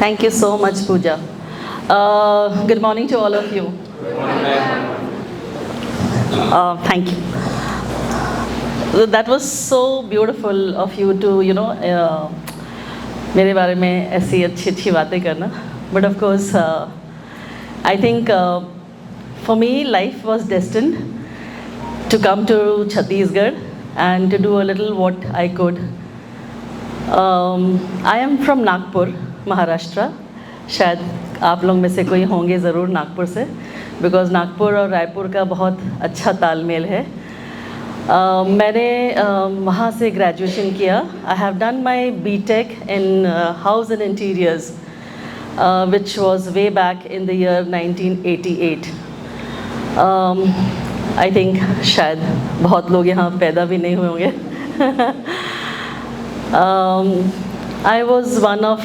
Thank you so much, Pooja. Good morning to all of you. Thank you. That was so beautiful of you to, मेरे बारे में ऐसी अच्छी अच्छी बातें करना. But of course, I think for me, life was destined to come to Chhattisgarh and to do a little what I could. I am from Nagpur, Maharashtra. शायद आप लोग में से कोई होंगे ज़रूर नागपुर से, बिकॉज़ नागपुर और रायपुर का बहुत अच्छा तालमेल है. मैंने वहाँ से ग्रेजुएशन किया. I have done my BTech in house and interiors which was way back in the year 1988. I think शायद बहुत लोग यहाँ पैदा भी नहीं हुए होंगे. I was one of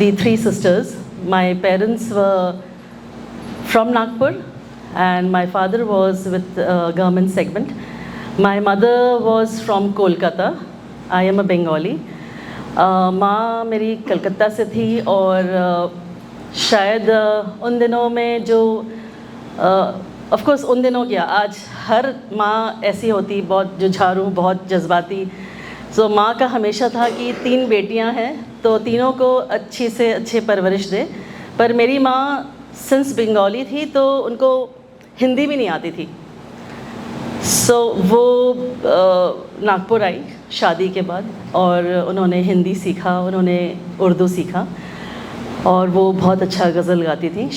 the 3 sisters. My parents were from Nagpur and my father was with government segment. My mother was from Kolkata. I am a Bengali. माँ मेरी कलकत्ता से थी और शायद उन दिनों में जो ऑफ कोर्स उन दिनों क्या, आज हर माँ ऐसी होती, बहुत जुझारू, बहुत जज्बाती. सो माँ का हमेशा था कि 3 बेटियाँ हैं तो तीनों को अच्छी से अच्छे परवरिश दे. पर मेरी माँ सिंस बंगाली थी तो उनको हिंदी भी नहीं आती थी. सो वो नागपुर आई शादी के बाद और उन्होंने हिंदी सीखा, उन्होंने उर्दू सीखा और वो बहुत अच्छा गज़ल गाती थी.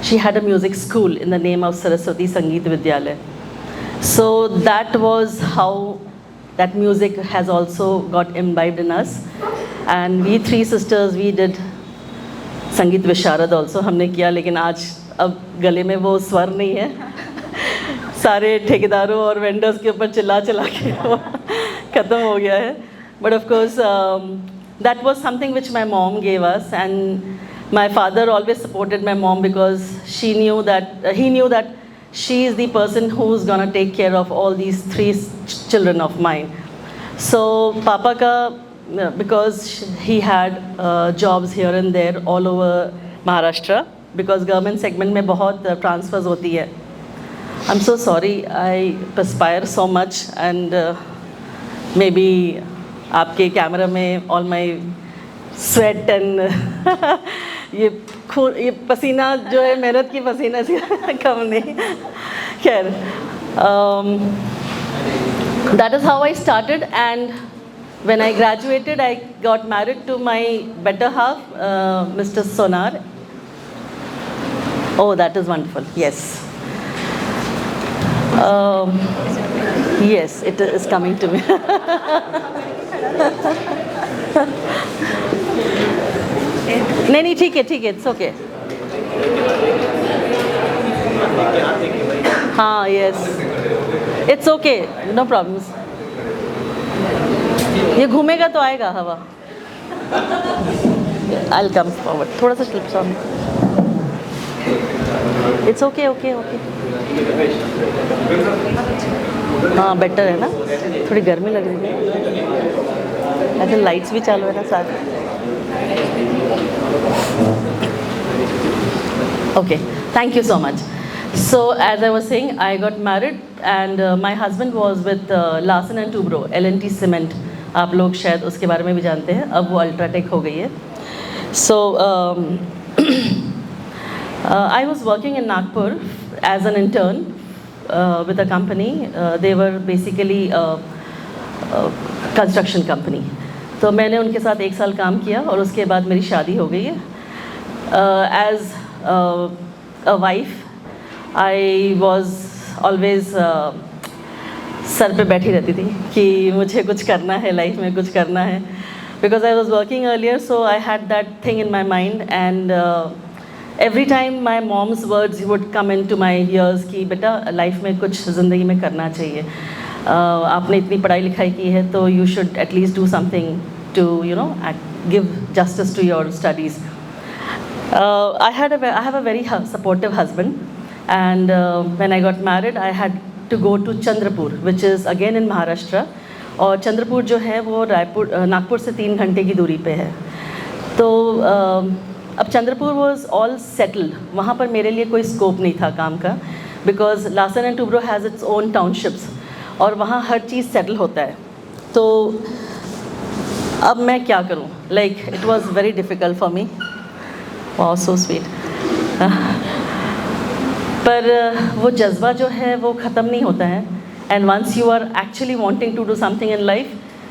She had a music school in the name of Saraswati संगीत विद्यालय. So that was how that music has also got imbibed in us. And we 3 sisters, we did संगीत विशारद also हमने किया, लेकिन आज अब गले में वो स्वर नहीं है. सारे ठेकेदारों और वेंडर्स के ऊपर चिल्ला चिल्ला के वो ख़त्म हो गया है. But of course that was something which my mom gave us, and my father always supported my mom because he knew that she is the person who's gonna take care of all these 3 children of mine. So Papa ka, because he had jobs here and there all over Maharashtra, because government segment में बहुत transfers होती है. I'm so sorry, I perspire so much and maybe आपके camera में all my sweat and ये पसीना जो है मेहनत की पसीना से कम नहीं. खैर, that is how I started, and when I graduated I got married to my better half, Mr. Sonar. Oh, that is wonderful. Yes. Yes, it is coming to me. नहीं ठीक है, इट्स ओके. हाँ, yes, it's okay, no problems. ये घूमेगा तो आएगा हवा. I will come forward. थोड़ा सा slip on. It's okay, okay okay. हाँ, बेटर है ना. थोड़ी गर्मी लग रही है. ऐसे लाइट्स भी चालू है ना साथ. Okay, thank you so much. So as I was saying, I got married and my husband was with Larsen and Toubro, L&T Cement. आप लोग शायद उसके बारे में भी जानते हैं, अब वो Ultratech हो गई है. So I was working in Nagpur as an intern with a company. They were basically a construction company. तो मैंने उनके साथ 1 साल काम किया और उसके बाद मेरी शादी हो गई है. As a wife, I was always sir पे बैठी रहती थी कि मुझे कुछ करना है, लाइफ में कुछ करना है. Because I was working earlier, so I had that thing in my mind, and every time my mom's words would come into my ears कि बेटा लाइफ में कुछ ज़िंदगी में करना चाहिए. आपने इतनी पढ़ाई लिखाई की है तो you should at least do something to give justice to your studies. I have a very supportive husband, and when I got married I had to go to Chandrapur, which is again in Maharashtra. और चंद्रपुर जो है वो रायपुर नागपुर से 3 घंटे की दूरी पे है. तो अब चंद्रपुर वॉज ऑल सेटल्ड, वहाँ पर मेरे लिए कोई स्कोप नहीं था काम का, because Larsen and Toubro has its own townships और वहाँ हर चीज़ सेटल होता है. तो अब मैं क्या करूँ, like it was very difficult for me. Wow, so sweet. पर वो जज्बा जो है वो ख़त्म नहीं होता है. And once you are actually wanting to do something in life,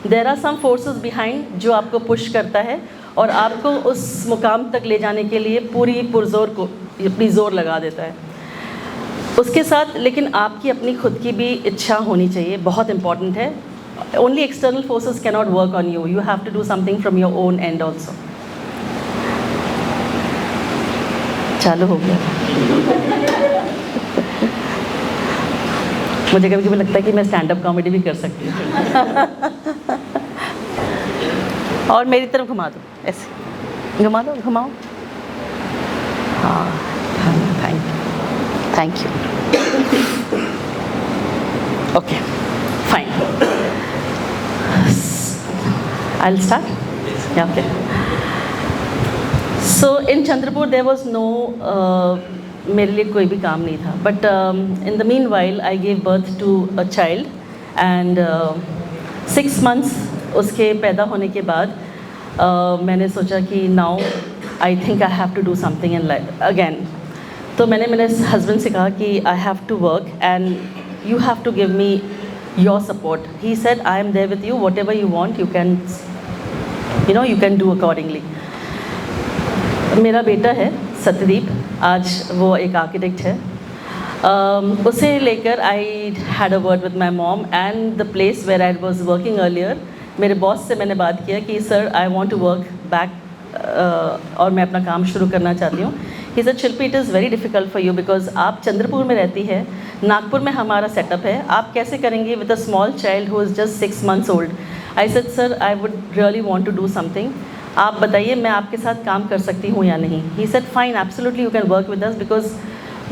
there are some forces behind जो आपको पुश करता है और आपको उस मुकाम तक ले जाने के लिए पूरी अपनी ज़ोर लगा देता है. उसके साथ लेकिन आपकी अपनी खुद की भी इच्छा होनी चाहिए, बहुत इंपॉर्टेंट है. Only external forces cannot work on you, you have to do something from your own end also. चालू हो गया. मुझे कभी कभी लगता है कि मैं स्टैंड अप कॉमेडी भी कर सकती हूँ. और मेरी तरफ घुमा दो, ऐसे घुमा दो, घुमाओ. हाँ, thank you. Okay, fine. I will start. Yeah, okay. So in Chandrapur there was no, मेरे लिए कोई भी काम नहीं था. But in the meanwhile I gave birth to a child and 6 months उसके पैदा होने के बाद मैंने सोचा कि now I think I have to do something in life again. तो मैंने मेरे हस्बैंड से कहा कि I have to work and you have to give me your support. He said I am there with you, whatever you want you can do accordingly. मेरा बेटा है सत्यदीप, आज वो एक आर्किटेक्ट है. उसे लेकर I had a word with my mom and the place where I was working earlier. मेरे बॉस से मैंने बात किया कि sir I want to work back और मैं अपना काम शुरू करना चाहती हूँ. He said Shilpi it is very difficult for you because आप चंद्रपुर में रहती है, नागपुर में हमारा सेटअप है, आप कैसे करेंगे with a small child who is just 6 months old. I said sir I would really want to do something, आप बताइए मैं आपके साथ काम कर सकती हूँ या नहीं. He said fine, absolutely you can work with us because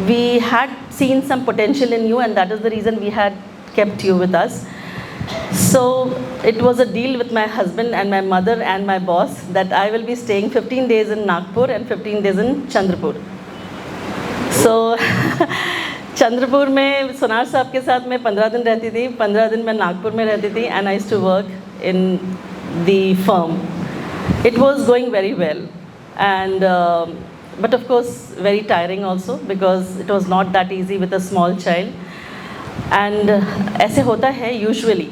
we had seen some potential in you and that is the reason we had kept you with us. So it was a deal with my husband and my mother and my boss that I will be staying 15 days in Nagpur and 15 days in Chandrapur. So Chandrapur में सोनार साहब के साथ मैं 15 दिन रहती थी, 15 दिन मैं नागपुर में रहती थी and I used to work in the firm. It was going very well and but of course very tiring also because it was not that easy with a small child. And ऐसे होता है usually,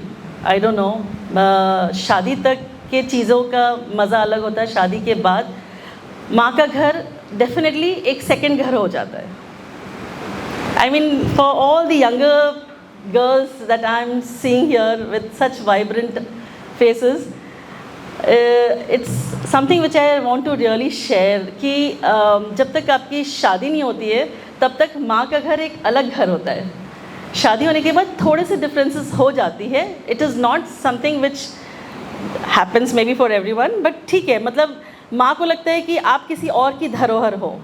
I don't know, शादी तक के चीज़ों का मज़ा अलग होता है, शादी के बाद माँ का घर definitely एक second घर हो जाता है. I mean for all the younger girls that I'm seeing here with such vibrant faces, it's something which I want to really share कि जब तक आपकी शादी नहीं होती है तब तक माँ का घर एक अलग घर होता है. शादी होने के बाद थोड़े से डिफरेंसेस हो जाती है. It is not something which happens may be for every one, but ठीक है, मतलब माँ को लगता है कि आप किसी और की धरोहर हो,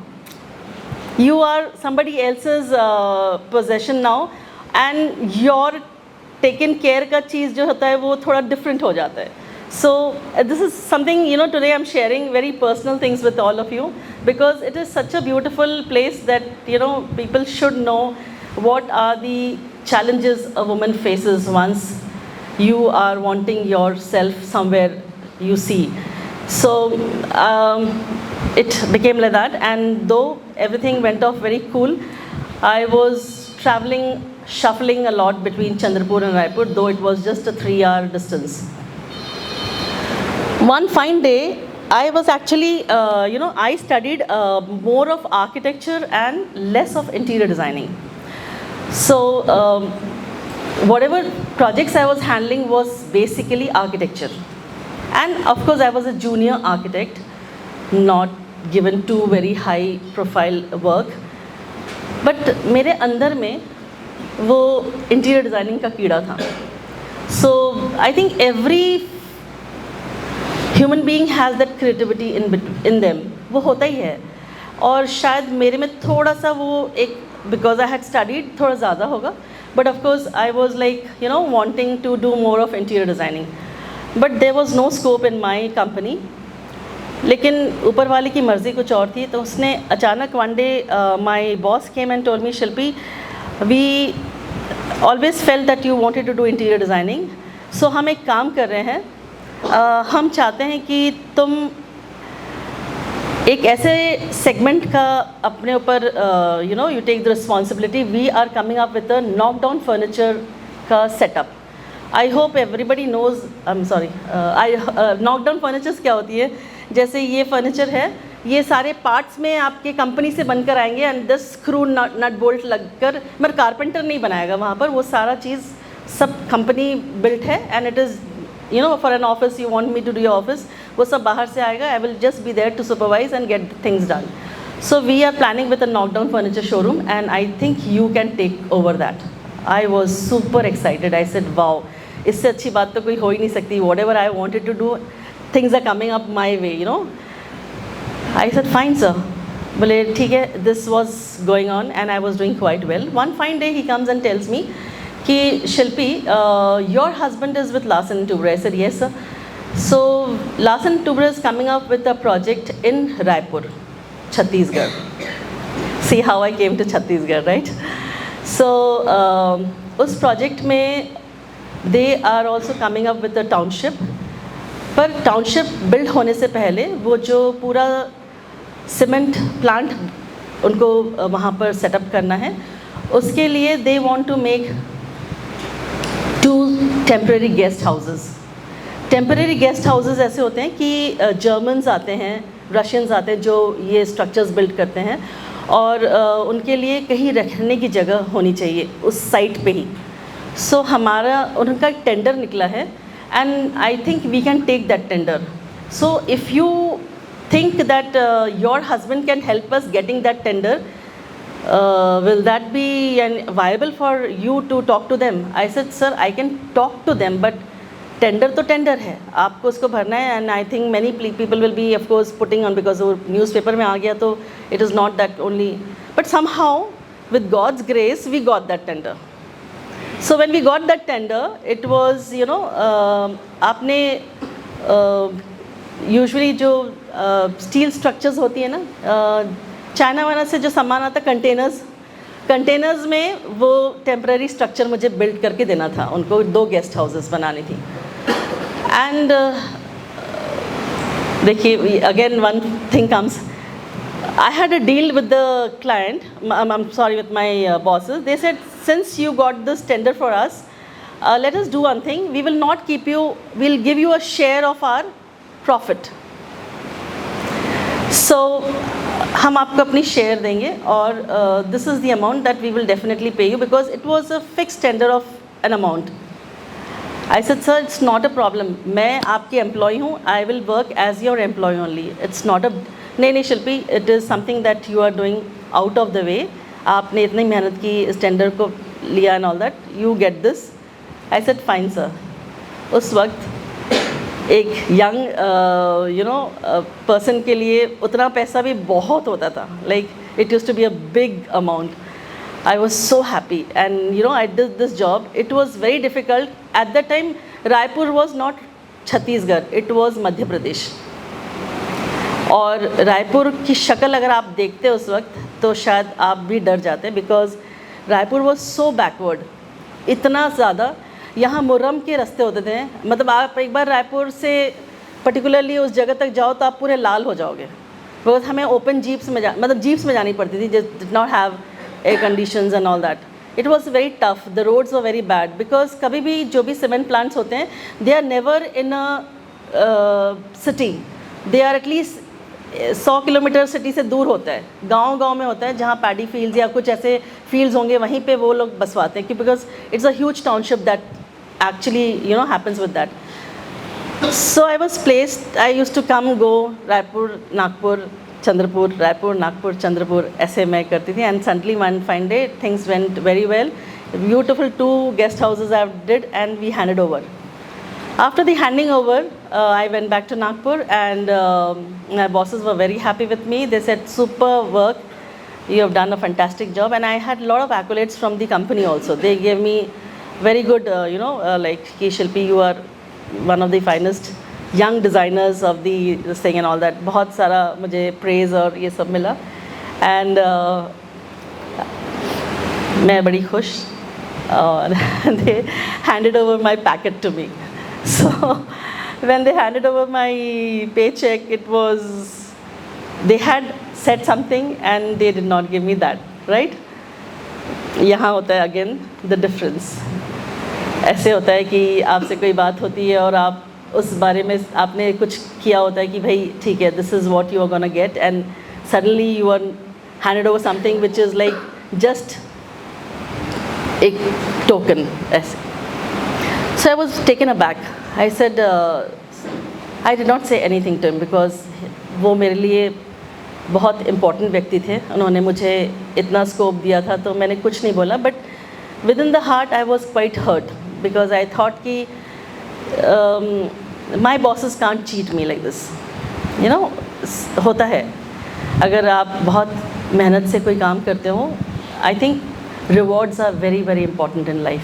you are somebody else's possession now and your taken care का चीज़ जो होता है वो थोड़ा डिफरेंट हो जाता है. So this is something, today I'm sharing very personal things with all of you because it is such a beautiful place that, people should know what are the challenges a woman faces once you are wanting yourself somewhere you see. So it became like that, and though everything went off very cool, I was shuffling a lot between Chandrapur and Raipur, though it was just a 3-hour distance. One fine day, I was actually, I studied more of architecture and less of interior designing. So, whatever projects I was handling was basically architecture. And of course, I was a junior architect, not given to very high profile work. But मेरे अंदर में वो interior designing का कीड़ा था. So, I think every human being has that creativity in them, वो होता ही है. और शायद मेरे में थोड़ा सा वो एक, बिकॉज आई हैड स्टडीड, थोड़ा ज़्यादा होगा. But of course I was like wanting to do more of interior designing, but there was no scope in my company. लेकिन ऊपर वाले की मर्ज़ी कुछ और थी, तो उसने अचानक one day my boss came and told me, Shilpi, we always felt that you wanted to do interior designing, so हम एक काम कर रहे हैं, हम चाहते हैं कि तुम एक ऐसे सेगमेंट का अपने ऊपर you take the responsibility, we are coming up with a knock down furniture का setup. I hope everybody knows, I am sorry, knock down furnitures क्या होती है, जैसे ये फर्नीचर है, ये सारे पार्ट्स में आपके कंपनी से बनकर आएंगे and this screw nut bolt लगकर, मगर कारपेंटर नहीं बनाएगा वहाँ पर, वो सारा चीज़ सब कंपनी बिल्ट है and it is for an office, you want me to do your office, वो सब बाहर से आएगा. I will just be there to supervise and get things done. So we are planning with a knockdown furniture showroom and I think you can take over that. I was super excited. I said wow, इससे अच्छी बात तो कोई हो ही नहीं सकती. What ever I wanted to do, things are coming up my way, I said, fine sir. बोले ठीक है, this was going on and I was doing quite well. One fine day he comes and tells me कि Shilpi, your husband is with Larsen and Toubro. I said, yes sir. So Larsen and Toubro is coming up with a project in Raipur, Chhattisgarh. See how I came to Chhattisgarh, right? So उस project में they are also coming up with a township. पर township build होने से पहले वो जो पूरा cement plant उनको वहाँ पर सेटअप करना है, उसके लिए they want to make 2 temporary guest houses. Temporary guest houses ऐसे होते हैं कि जर्मन्स आते हैं, रशियंस आते हैं जो ये स्ट्रक्चर्स बिल्ड करते हैं, और उनके लिए कहीं रखने की जगह होनी चाहिए उस साइट पे ही. सो हमारा उनका एक टेंडर निकला है and I think we can take that tender. So if you think that your husband can help us getting that tender, will that be viable for you to talk to them? I said, sir, I can talk to them, but tender तो tender है, आपको उसको भरना है. And I think many people will be of course putting on, because वो newspaper में आ गया तो it is not that only, but somehow with God's grace we got that tender. So when we got that tender, it was आपने usually जो steel structures होती है ना, China वाला से जो सामान आता, कंटेनर्स में वो टेम्पररी स्ट्रक्चर मुझे बिल्ड करके देना था उनको. 2 गेस्ट हाउसेस बनानी थी. एंड देखिए again one thing comes. I had a deal with the client, with my bosses. They said, since you got this tender for us, let us do one thing. We will not keep you, we'll give you a share of our profit. So, हम आपको अपनी share देंगे, और this is the amount that we will definitely pay you, because it was a fixed tender of an amount. I said, sir, it's not a problem. मैं आपकी employee हूँ. I will work as your employee only. It's not a नहीं Shilpi, it is something that you are doing out of the way. आपने इतनी मेहनत की, इस tender को लिया and all that, you get this. I said fine sir. उस वक्त एक यंग पर्सन के लिए उतना पैसा भी बहुत होता था. Like it used to be a big amount. I was so happy and I did this job. It was very difficult at the time. Raipur was not Chhattisgarh, it was Madhya Pradesh. और रायपुर की शक्ल अगर आप देखते उस वक्त तो शायद आप भी डर जाते हैं, because Raipur was so backward. इतना ज़्यादा यहाँ मुर्रम के रास्ते होते थे. मतलब आप एक बार रायपुर से पर्टिकुलरली उस जगह तक जाओ तो आप पूरे लाल हो जाओगे, बिकॉज हमें ओपन जीप्स में जीप्स में जानी पड़ती थी, did not have air conditions and all that. It was very tough. The roads were very bad, because कभी भी जो भी सीमेंट प्लांट्स होते हैं, they are never in a city. They are at least 100 kilometre city से दूर होता है, गांव में होता है, जहाँ पैडी फील्ड्स या कुछ ऐसे फील्ड्स होंगे, वहीं पे वो लोग बसवाते हैं, because it's a huge township that actually happens with that. So I was placed, I use to come go Raipur Nagpur Chandrapur, Raipur Nagpur Chandrapur, ऐसे मैं करती थी. And suddenly one fine day things went very well. Beautiful 2 guest houses I did and we handed over. After the handing over, I went back to Nagpur and my bosses were very happy with me. They said, super work, you have done a fantastic job. And I had a lot of accolades from the company also. They gave me very good, like, Shilpi, you are one of the finest young designers of the this thing and all that. बहुत सारा मुझे praise और ये सब मिला, and मैं बड़ी खुश, और they handed over my packet to me. So when they handed over my paycheck, it was, they had said something and they did not give me that, right? यहाँ होता है again the difference. ऐसे होता है कि आपसे कोई बात होती है और आप उस बारे में आपने कुछ किया होता है कि भाई ठीक है, this is what you are gonna get, and suddenly you are handed over something which is like just a token. ऐसे. So I was taken aback. I said, I did not say anything to him because वो मेरे लिए बहुत important व्यक्ति थे, उन्होंने मुझे इतना स्कोप दिया था, तो मैंने कुछ नहीं बोला. But within the heart I was quite hurt because I thought कि my bosses can't cheat me like this, you know. होता है अगर आप बहुत मेहनत से कोई काम करते हो. I think rewards are very very important in life.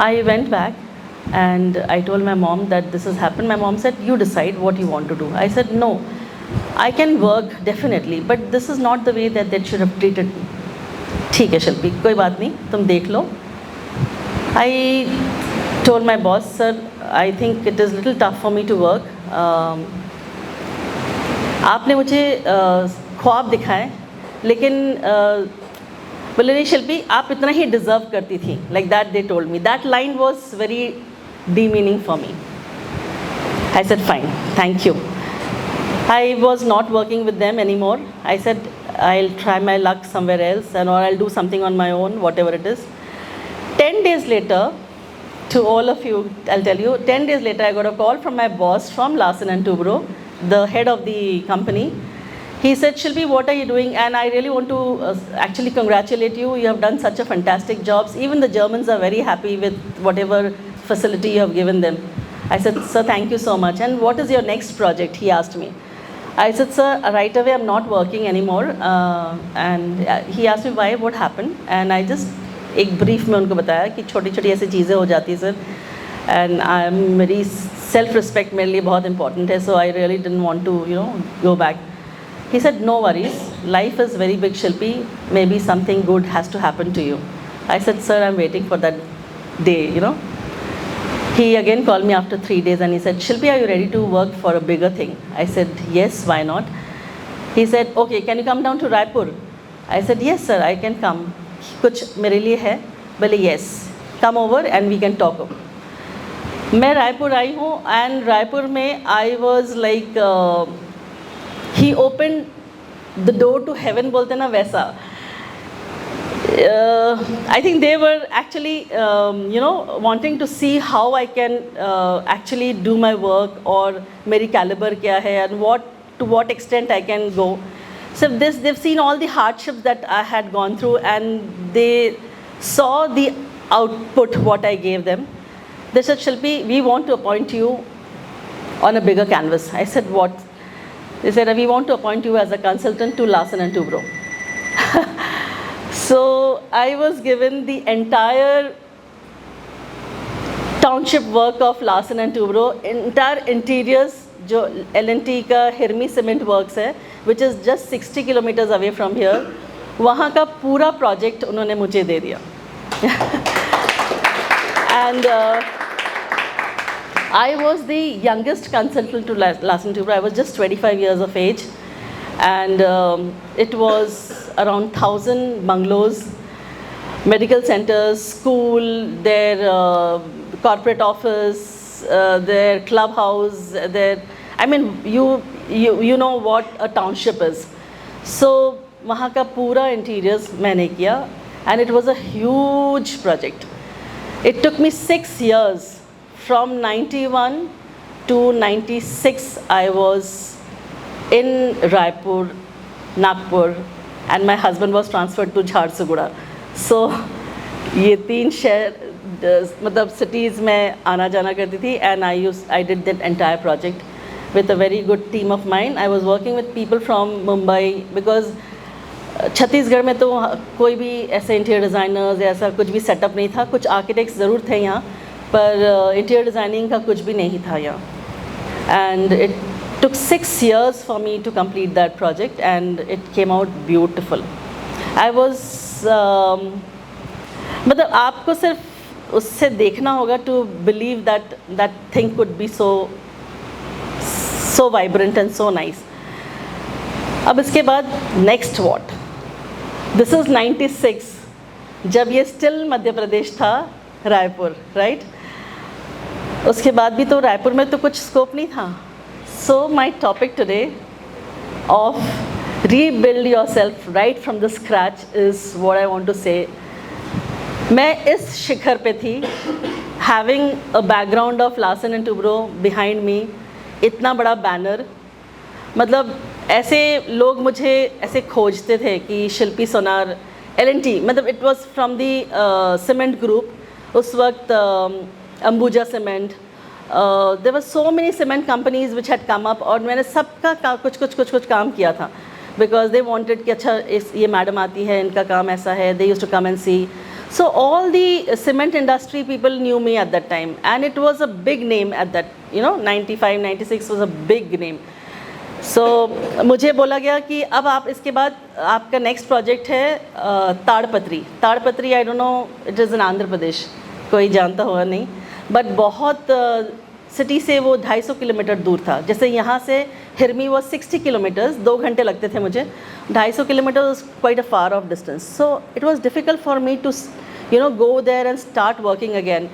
I went back and I told my mom that this has happened. My mom said, you decide what you want to do. I said, no, I can work definitely, but this is not the way that they should have treated me. ठीक है शिल्पी, कोई बात नहीं, तुम देख लो. I told my boss, sir, I think it is little tough for me to work. आपने मुझे ख्वाब दिखाए, लेकिन बोले नहीं शिल्पी, आप इतना ही डिज़र्व करती थी. Like that they told me. That line was very demeaning for me. I said, fine, thank you. I was not working with them anymore. I said, I'll try my luck somewhere else, and or I'll do something on my own, whatever it is. 10 days later, to all of you, I'll tell you, 10 days later, I got a call from my boss from Larsen and Toubro, the head of the company. He said, Shilpi, what are you doing? And I really want to actually congratulate you. You have done such a fantastic job. Even the Germans are very happy with whatever facility you have given them. I said, sir, thank you so much. And what is your next project? He asked me. I said, sir, right away I'm not working anymore. And he asked me why, what happened. And I just एक brief में उनको बताया कि छोटी छोटी ऐसी चीज़ें हो जाती हैं सर. And मेरी self respect मेरे लिए बहुत important है. So I really didn't want to, you know, go back. He said, no worries, life is very big, Shilpi, maybe something good has to happen to you. I said, sir, I'm waiting for that day, you know. He again called me after 3 days and he said, Shilpi, are you ready to work for a bigger thing? I said, yes, why not? He said, okay, can you come down to Raipur? I said, yes, sir, I can come. कुछ मेरे लिए है? बोले, yes, come over and we can talk. मैं रायपुर आई हूँ and Raipur में I was like, he opened the door to heaven, बोलते ना वैसा. I think they were actually, you know, wanting to see how I can actually do my work or मेरी caliber क्या है and to what extent I can go. So they've seen all the hardships that I had gone through and they saw the output what I gave them. They said, Shilpi, we want to appoint you on a bigger canvas. I said, what? They said, we want to appoint you as a consultant to Larsen and Toubro. So I was given the entire township work of Larsen and Toubro, entire interiors, जो L&T का Hirmi Cement Works है, which is just 60 kilometers away from here, वहाँ का पूरा project उन्होंने मुझे दे दिया. And I was the youngest consultant to Larsen and Toubro. I was just 25 years of age, and it was around 1,000 bungalows, medical centers, school, their corporate office, their clubhouse, their, I mean, you know what a township is. So वहाँ का पूरा interiors मैंने किया, and it was a huge project. It took me 6 years. From 91 to 96, I was in Raipur, Nagpur, and my husband was transferred to Jharsuguda. So ये तीन शहर मतलब cities में आना जाना करती थी, and I did that entire project with a very good team of mine. I was working with people from Mumbai because Chhattisgarh में तो कोई भी ऐसे इंटीरियर डिज़ाइनर्स या ऐसा कुछ भी सेटअप नहीं था. कुछ आर्किटेक्ट्स ज़रूर थे यहाँ, पर इंटीरियर डिज़ाइनिंग का कुछ भी नहीं था यहाँ। And it took 6 years for me to complete that project and it came out beautiful. I was मतलब आपको सिर्फ उससे देखना होगा to believe that that thing could be so vibrant and so nice. अब इसके बाद next what? This is 96 जब ये still मध्य प्रदेश था, रायपुर, right? उसके बाद भी तो रायपुर में तो कुछ स्कोप नहीं था. So my topic today of rebuild yourself right from the scratch is what I want to say. मैं इस शिखर पे थी, having a background of Larsen and Toubro behind me, इतना बड़ा बैनर, मतलब ऐसे लोग मुझे ऐसे खोजते थे कि शिल्पी सोनार L&T, मतलब it was from the cement group, उस वक्त Ambuja cement, there were so many cement companies which had come up और मैंने सबका कुछ काम किया था because they wanted कि अच्छा ये मैडम आती है, इनका काम ऐसा है, they used to come and see. So all the cement industry people knew me at that time and it was a big name at that, 95, 96 was a big name. So मुझे बोला गया कि अब आप इसके बाद आपका नेक्स्ट प्रोजेक्ट है ताड़पत्री, I don't know, it is in Andhra Pradesh, कोई जानता होगा नहीं, बट बहुत सिटी से वो 250 किलोमीटर दूर था. जैसे यहाँ से हिरमी वो 60 किलोमीटर्स, 2 घंटे लगते थे मुझे. 250 kilometre was quite a far off distance. So it was difficult for me to go there and start working again.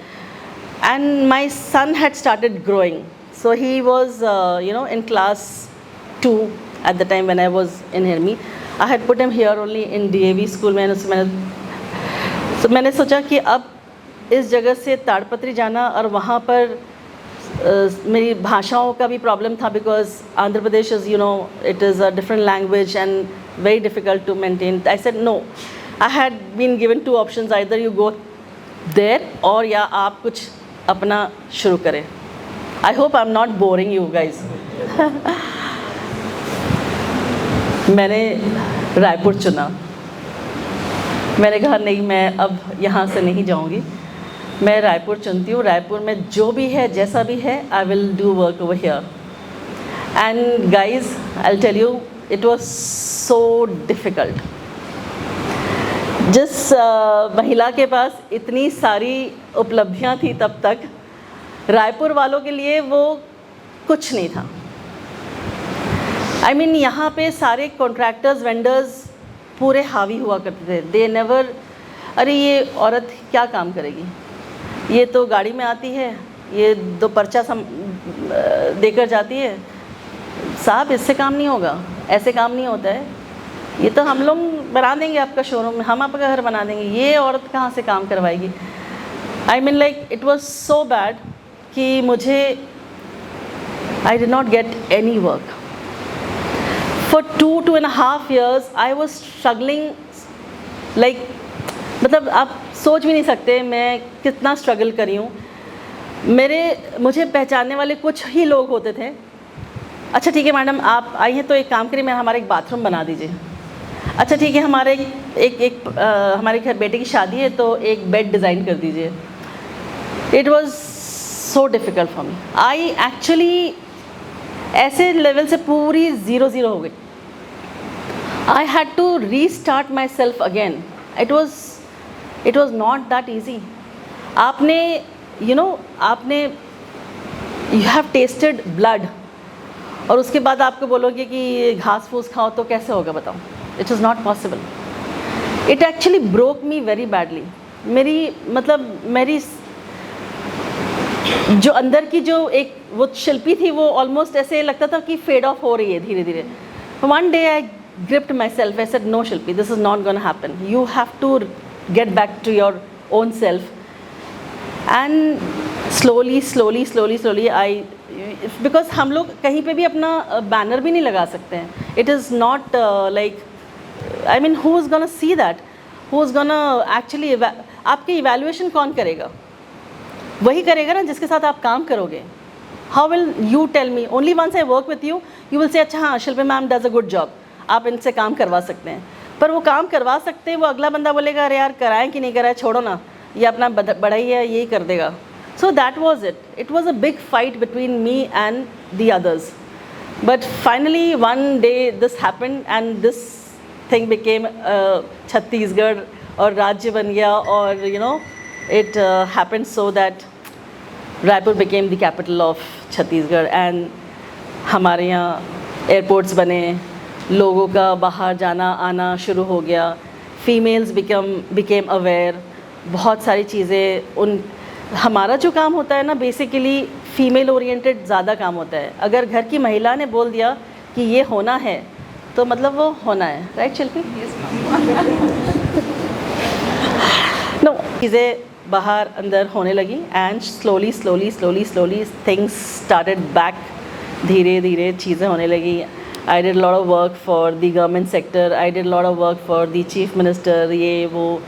And my son had started growing. So he was in class 2 at the time when I was in Hirmi. I had put him here only in DAV school. मैंने सोचा कि अब इस जगह से ताड़पत्री जाना और वहाँ पर मेरी भाषाओं का भी प्रॉब्लम था because Andhra Pradesh is it is a different language and very difficult to maintain. I said no, I had been given 2 options, either you go there और या आप कुछ अपना शुरू करें. I hope I am not boring you guys. मैंने रायपुर चुना. मैंने कहा नहीं, मैं अब यहाँ से नहीं जाऊँगी, मैं रायपुर चुनती हूँ. रायपुर में जो भी है, जैसा भी है, I will do work over here. And guys, I will tell you, it was so difficult. जिस महिला के पास इतनी सारी उपलब्धियाँ थी तब तक, रायपुर वालों के लिए वो कुछ नहीं था. आई मीन यहाँ पे सारे कॉन्ट्रैक्टर्स, वेंडर्स पूरे हावी हुआ करते थे. दे नेवर, अरे ये औरत क्या काम करेगी, ये तो गाड़ी में आती है, ये 2 पर्चा देकर जाती है, साहब इससे काम नहीं होगा, ऐसे काम नहीं होता है, ये तो हम लोग बना देंगे आपका शोरूम, हम आपका घर बना देंगे, ये औरत कहाँ से काम करवाएगी. I mean like it was so bad कि मुझे I did not get any work. For 2.5 years I was struggling, like मतलब आप सोच भी नहीं सकते मैं कितना स्ट्रगल करी हूँ. मुझे पहचानने वाले कुछ ही लोग होते थे. अच्छा ठीक है मैडम, आप आई हैं तो एक काम करिए, मैं हमारा एक बाथरूम बना दीजिए. अच्छा ठीक है, हमारे हमारे घर बेटे की शादी है तो एक बेड डिज़ाइन कर दीजिए. It was so difficult for me. I actually ऐसे लेवल से पूरी 0 हो गई. I had to restart myself again. It was not that easy. आपने you have tasted blood और उसके बाद आपको बोलोगे कि घास फूस खाओ तो कैसे होगा बताओ. It was not possible. It actually broke me very badly. मेरी जो अंदर की जो एक वो शिल्पी थी वो ऑलमोस्ट ऐसे लगता था कि फेड ऑफ हो रही है धीरे धीरे. One day I gripped myself. I said, no Shilpi, this is not going to happen. You have to get back to your own self. And slowly I, because हम लोग कहीं पे भी अपना बैनर भी नहीं लगा सकते हैं. It is not like, I mean, who is going to see that? Who is going to actually आपकी evaluation कौन करेगा? वही करेगा ना जिसके साथ आप काम करोगे. How will you tell me? Only once I work with you, you will say, अच्छा हाँ शिल्पी ma'am does a good job. आप इनसे काम करवा सकते हैं. पर वो काम करवा सकते हैं, वो अगला बंदा बोलेगा अरे यार कराएं कि नहीं कराएं, छोड़ो ना, ये अपना बड़ा ही है, यही कर देगा. सो So that was it. It was a big fight between me and the others. But finally, one day this happened, and this thing became Chhattisgarh or Rajya ban gaya, or it happened so that Raipur became the capital of Chhattisgarh, and हमारे यहाँ airports बने, लोगों का बाहर जाना आना शुरू हो गया, females became aware, बहुत सारी चीज़ें उन हमारा जो काम होता है ना बेसिकली फीमेल ओरिएंटेड ज़्यादा काम होता है. अगर घर की महिला ने बोल दिया कि ये होना है तो मतलब वो होना है, राइट शिल्पी? नो, चीज़ें बाहर अंदर होने लगी and slowly things started back. धीरे धीरे चीज़ें होने लगी. I did lot of work for the government sector, I did lot of work for the chief minister, ये वो.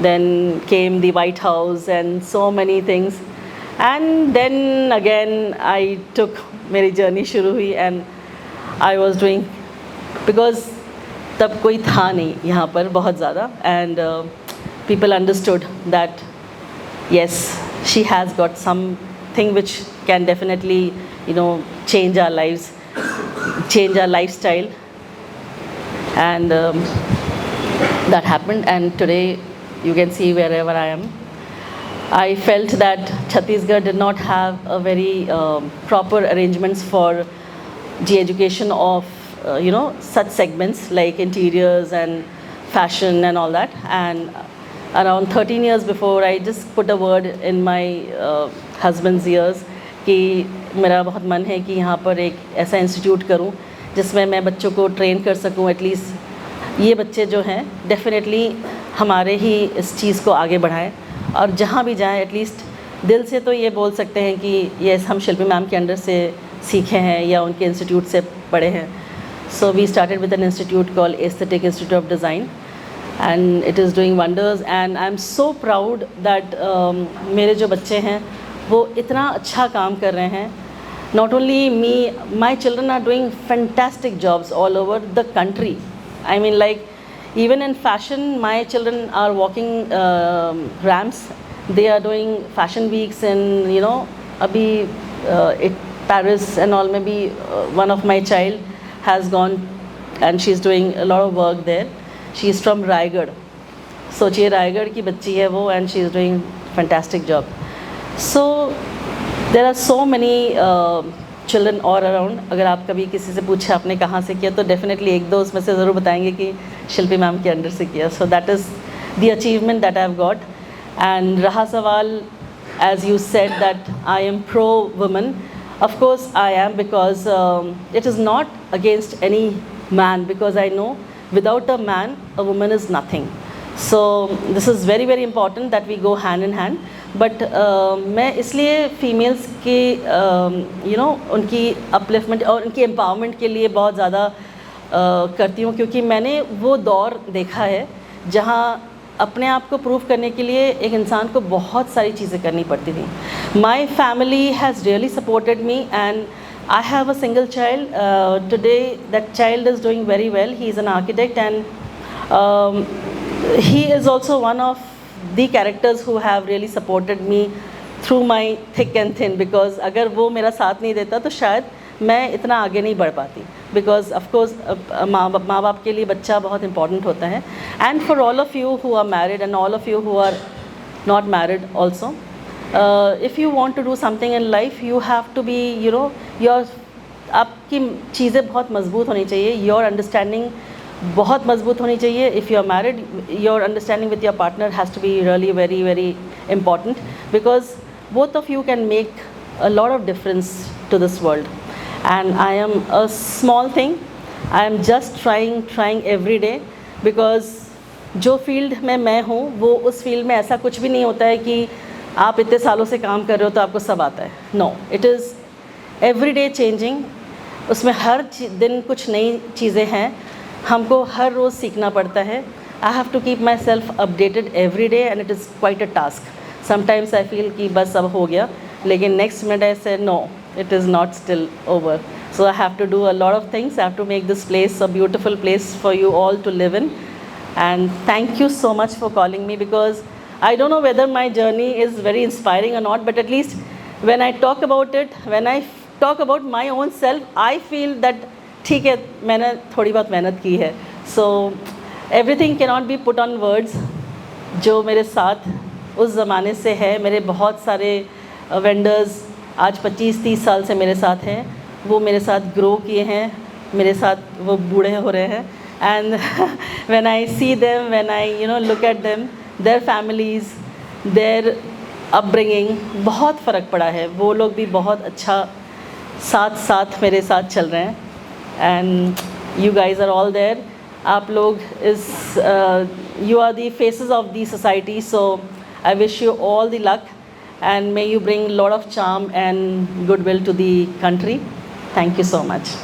Then came the White House and so many things, and then again I took मेरी journey शुरू हुई and I was doing, because तब कोई था नहीं यहाँ पर बहुत ज़्यादा, and people understood that yes, she has got something which can definitely change our lives, change our lifestyle, and that happened. And today you can see wherever I am. I felt that Chhattisgarh did not have a very proper arrangements for the education of such segments like interiors and fashion and all that. And around 13 years before, I just put a word in my husband's ears कि मेरा बहुत मन है कि यहाँ पर एक ऐसा इंस्टीट्यूट करूँ जिसमें मैं बच्चों को ट्रेन कर सकूँ. एटलीस्ट ये बच्चे जो हैं डेफिनेटली हमारे ही इस चीज़ को आगे बढ़ाएं, और जहाँ भी जाएं एटलीस्ट दिल से तो ये बोल सकते हैं कि ये हम शिल्पी मैम के अंडर से सीखे हैं या उनके इंस्टीट्यूट से पढ़े हैं. So we started with an institute called aesthetic institute of design, and it is doing wonders. And I am so proud that मेरे जो बच्चे हैं वो इतना अच्छा काम कर रहे हैं. Not only me, my children are doing fantastic jobs all over the country. I mean, like, even in fashion, my children are walking ramps. They are doing fashion weeks in, abhi Paris and all. Maybe one of my child has gone and she's doing a lot of work there. She is from Raipur. सोचिए रायगढ़ की बच्ची है वो, and she is doing fantastic job. So there are so many children all around. अगर आप कभी किसी से पूछे आपने कहाँ से किया तो डेफिनेटली एक दो उसमें से ज़रूर बताएंगे कि शिल्पी मैम के अंडर से किया. So that is the achievement that I have got. And रहा सवाल, as you said that I am pro women, of course I am, because it is not against any man, because I know without a man a woman is nothing. So this is very very important that we go hand in hand. But मैं इसलिए females की उनकी upliftment और उनकी empowerment के लिए बहुत ज़्यादा करती हूँ, क्योंकि मैंने वो दौर देखा है जहाँ अपने आप को प्रूव करने के लिए एक इंसान को बहुत सारी चीज़ें करनी पड़ती थी. My family has really supported me, and I have a single child. Today that child is doing very well. He is an architect, and he is also one of the characters who have really supported me through my thick and thin, because अगर वो मेरा साथ नहीं देता तो शायद मैं इतना आगे नहीं बढ़ पाती. because of course माँ बाप के लिए बच्चा बहुत important होता है. and for all of you who are married and all of you who are not married also, if you want to do something in life, you have to be your आपकी चीज़ें बहुत मजबूत होनी चाहिए. your understanding बहुत मजबूत होनी चाहिए. If you are married, your understanding with your partner has to be really very very important, because both of you can make a lot of difference to this world. And I am a small thing. I am just trying every day, because जो field में मैं हूँ वो उस field में ऐसा कुछ भी नहीं होता है कि आप इतने सालों से काम कर रहे हो तो आपको सब आता है. No, it is every day changing. उसमें हर दिन कुछ नई चीज़ें हैं, हमको हर रोज़ सीखना पड़ता है. I have to keep myself updated every day, and it is quite a task. Sometimes I feel कि बस अब हो गया, लेकिन next minute I say no, it is not still over. So I have to do a lot of things. I have to make this place a beautiful place for you all to live in. And thank you so much for calling me, because I don't know whether my journey is very inspiring or not, but at least when I talk about it, when I talk about my own self, I feel that ठीक है, मैंने थोड़ी बहुत मेहनत की है. So everything cannot be put on words. जो मेरे साथ उस ज़माने से है, मेरे बहुत सारे वेंडर्स आज 25-30 साल से मेरे साथ हैं, वो मेरे साथ ग्रो किए हैं, मेरे साथ वो बूढ़े हो रहे हैं. And when I see them, when I look at them, their families, their upbringing, बहुत फ़र्क पड़ा है. वो लोग भी बहुत अच्छा साथ मेरे साथ चल रहे हैं. And you guys are all there. आप लोग you are the faces of the society, so I wish you all the luck and may you bring a lot of charm and goodwill to the country. Thank you so much.